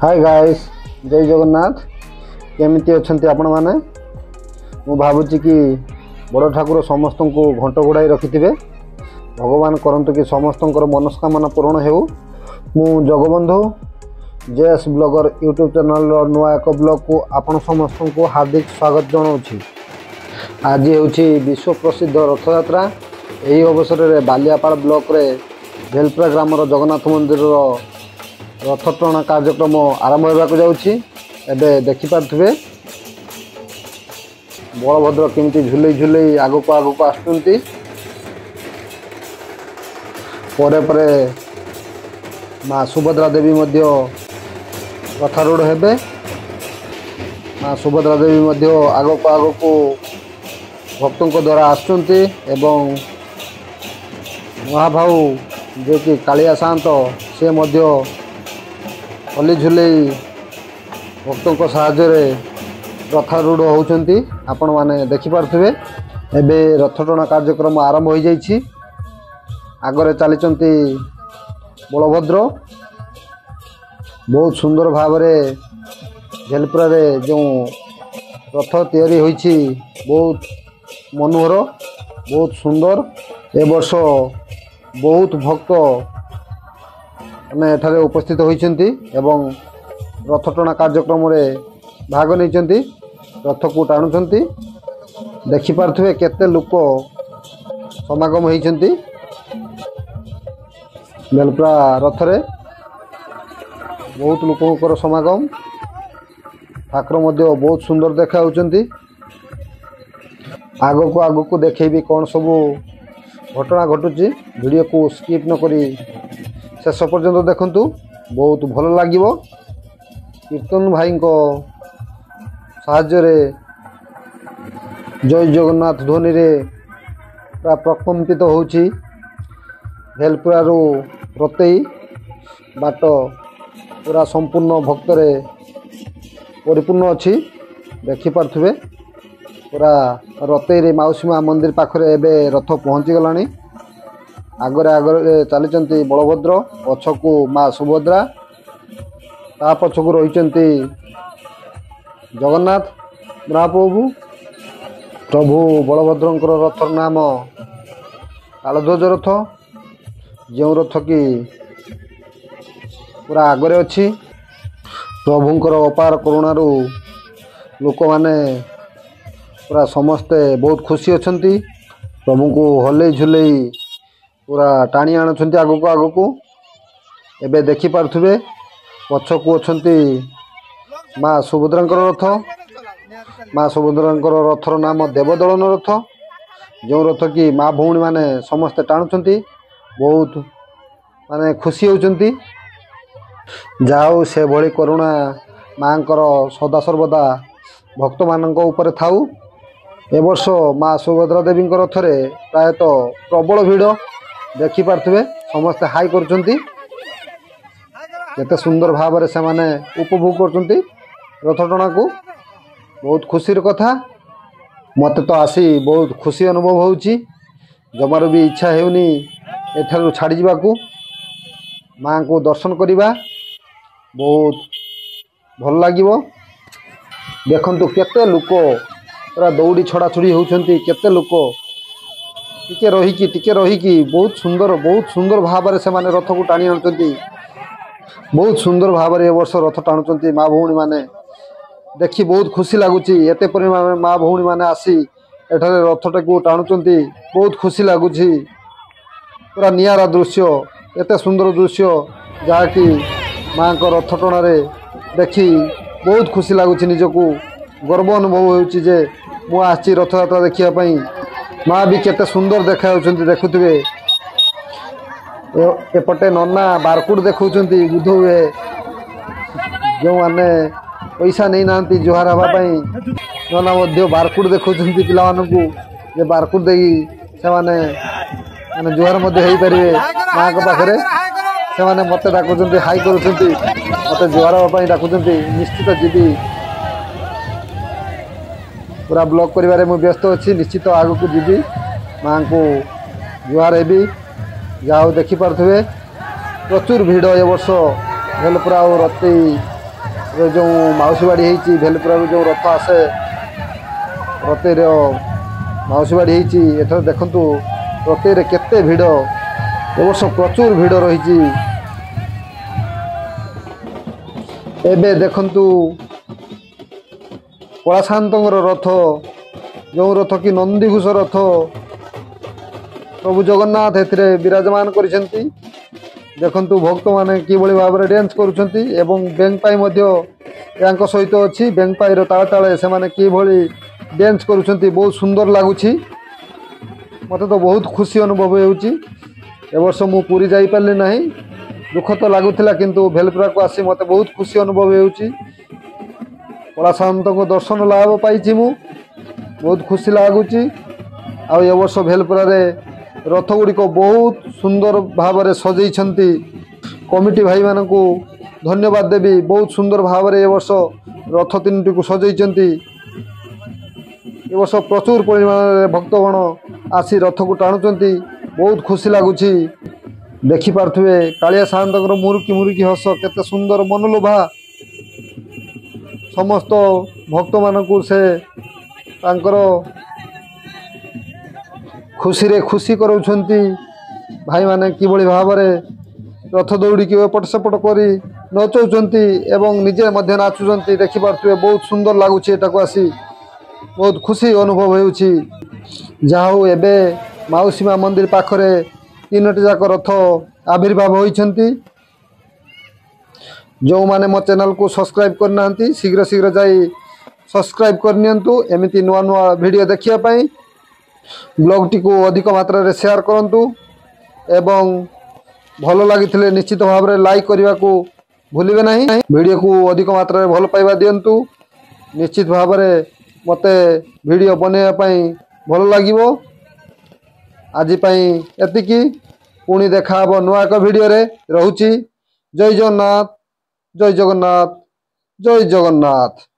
Hi guys, जय जगन्नाथ। केमिति अछंती आपण माने? मु भाबुची कि बड़ ठाकुर समस्त को घंट घोड़ाई रखिथिबे। भगवान करंतु कि समस्तंकर मनस्कामना पूर्ण हेउ। मु Jagabandhu JS blogger YouTube channel नुआ एक ब्लॉग को आपण समस्त को हार्दिक स्वागत जनाऊँ। आज होची विश्व प्रसिद्ध रथ यात्रा। यही अवसर में बालियापाड़ ब्लॉक रे भेलपुरा ग्रामर जगन्नाथ मंदिर रथ टणा कार्यक्रम आरंभ होगा जाऊँगी। एबे देखिपे बलभद्र केमती झुले झुले आगक आगक आसुंती। परे परे माँ सुभद्रा देवी मध्य रथारूढ़ हेबे। माँ सुभद्रा देवी मध्य आगक आगक भक्तों द्वारा आसुंती एवं महाभाऊ जे कि कालिया शांत से मध्य हली झुले भक्तों साहाଯ୍य रथारूढ़ होती। आपण माने देखिपे एबे रथ टणा कार्यक्रम आरंभ हो जाइछि। आगरे चलीचंती बलभद्र। बहुत सुंदर भाव में भेलपुरा रे जो रथ तैयारी होइछि बहुत मनोहर, बहुत सुंदर। ए वर्ष बहुत भक्त एठारे उपस्थित होइछंती एवं रथ टणा कार्यक्रम रे भाग नहीं रथ को टाणुचंती। देखि पारथुवे केते लोक समागम होइछंती भेलपुरा रथ रे। बहुत लोकंकर समागम। ठाकुर मध्य बहुत सुंदर देखा होचंती। आगो को देखेबी कौन सबू घटना घटुची। वीडियो को स्किप न करी शेष पर्यंत देखंतु, बहुत भल लागिवो। कीर्तन भाई को साहाଯ୍य रे जय जगन्नाथ ध्वनि रे पूरा प्रकम्पित होची। भेलपुरा रो रतेई बाट पूरा संपूर्ण भक्त रे परिपूर्ण अछि। देखि पारथुवे पूरा रतेई रे माउसी माँ मंदिर पाखरे एबे रथ पहुँची गलानी। आगरे आगरे चलीचंती बलभद्र, पछकू माँ सुभद्रा, ता पछकू रहिचंती जगन्नाथ महाप्रभु। प्रभु बलभद्रंकर रथर नाम कालध्वज रथ, जो रथ की पूरा आगरे अच्छी। प्रभुंकर अपार करुणारू लोक माने पूरा समस्ते बहुत खुशी अछंती। प्रभु को हल्ले झुले पूरा टाणी आणुछंती आगको आगको। एबे देखि पारथुबे पछकू अछंती माँ सुभद्रांकर रथ। माँ सुभद्रांकर रथर नाम देवदलन रथ, जो रथ की माँ भौणी माने समस्ते टाणुछंती। बहुत माने खुशी होचंती। जाओ से भली करुणा माँकर सदा सर्वदा भक्त मानक ऊपर थाऊ। ए वर्ष माँ सुभद्रा देवी रथरे प्रायतः प्रबल भिड़। देखि पारथुबे समस्ते हाई करचंती। केते सुंदर भाव में से माने उपभोग करचंती रथ टणा को। बहुत खुशी कथा। मते तो आसी बहुत खुशी अनुभव होउची। जमार भी इच्छा हेउनी एठारु छाड़ी जिबाकू, माँ को दर्शन करिबा। बहुत भल लागिवो। देखंतु केते लोक पूरा दौड़ी छड़ा छुड़ी होउछंती। केते लोक टिके रहिकी बहुत सुंदर भाव में से माने रथ को टाणी आनुचंती। बहुत सुंदर भाव में ए वर्ष रथ टाणुचंती माँ भौणी माने। देखी बहुत खुशी लगुच। एते परिमाण माँ भौणी माने आसी एठारे रथटा को टाणुचंती। बहुत खुशी लगुच। पूरा नियारा दृश्य, एते सुंदर दृश्य जहाँकि माँ को रथ टणारे देखी बहुत खुशी लगुच। निजको गर्व अनुभव होउची जे मु आसी रथ यात्रा देखिया पई। माँ भी केते सुंदर देखा होउचंती। देखुथिबे एपटे नन्ना बारकुड देखुचंती। बुध हुए जो माने पैसा नहीं नांती जुहार हवा पई, नन्ना मध्य बारकुड देखुचंती पिला मानकू। जे बारकुड देई से माने जुहार मध्य हेई परिबे माँ को पाखरे। से माने मते डाकुचंती, हाई करूचंती, मते जुहार हवा पई डाकुचंती। निश्चित जीवी पूरा ब्लॉग करिवारे मु व्यस्त अच्छी। निश्चित आगु को जीवी माँ को जुहार हेबी। जाओ देखि पारथुबे प्रचुर भिड़ ए वर्ष भेलपुरा और रतेई जो माउसी बाड़ी होती भेलपुरा जो रथ आसे रतेर माउसी बाड़ी होती एथर देखु रतेर केते भिड़ ए वर्ष प्रचुर भिड़ रही। एबे देखंतु कलाशांतर रथ जो रथ कि नंदीघोष रथ प्रभु जगन्नाथ एथिरे विराजमान करिसेंती। देखंतु भक्त माने किभଳି भाबरे डांस करूछंती एवं बेंगपाई मध्य यांक सहित अछि। बेंगपाईर ताळ ताळे से माने किभଳି डांस करूछंती बहुत सुंदर लागुछि। मते तो बहुत खुशी अनुभव हेउछि। ए वर्ष मु पुरी जाई पारली नाही, दुख तो लागुथिला किंतु भेलपुरा को आसी मते बहुत खुशी अनुभव हेउछि। कलाशांत को दर्शन लाभ पाइछि मु, बहुत खुशी लागुछि। आ ए वर्ष भेलपुरा रे रथ गुड़ी को बहुत सुंदर भाव में सजई कमिटी भाई मान को धन्यवाद देवी। बहुत सुंदर भाव में ए वर्ष रथ तीन को सजई। ए वर्ष प्रचुर परिमाण भक्तगण आसी रथ को टाणुंट, बहुत खुशी लगुच। देखिपे कालिया साहंतर मुरुकी मुरुकी हस केते सुंदर मनलोभा। समस्त भक्त मान से तांकर खुशी रे खुशी कराउछंती। भाई माने किभଳି भाबरे रथ दौड़ी के एपट सेपट करी नचौछंती एवं निजे मध्य नाचुछंती। देखि पारथुए बहुत सुंदर लागुछि। एटाको आसी बहुत खुशी अनुभव हेउछि। जाहु एबे माउसीमा मंदिर पाखरे तीनोटी जाक रथ आविर्भाव होइछंती। जो माने मो चैनल को सब्सक्राइब करना शीघ्र शीघ्र जाई सब्सक्राइब करनियंतु। एमिति नुआ नुआ वीडियो देखिया पई ब्लॉग टी को अधिक मात्रा रे शेयर करंतु एवं भलो लागिथिले निश्चित भाव में लाइक करने को भूलिबे नहीं। वीडियो को अधिक मात्रा रे भल पाइबा दियंतु। निश्चित भाव में मते वीडियो बनेया पई भल लागिवो। आज पई एतिकी, पुणी देखा हबो नुआ एक वीडियो रे। रहुची। जय जगन्नाथ, जय जगन्नाथ, जय जगन्नाथ।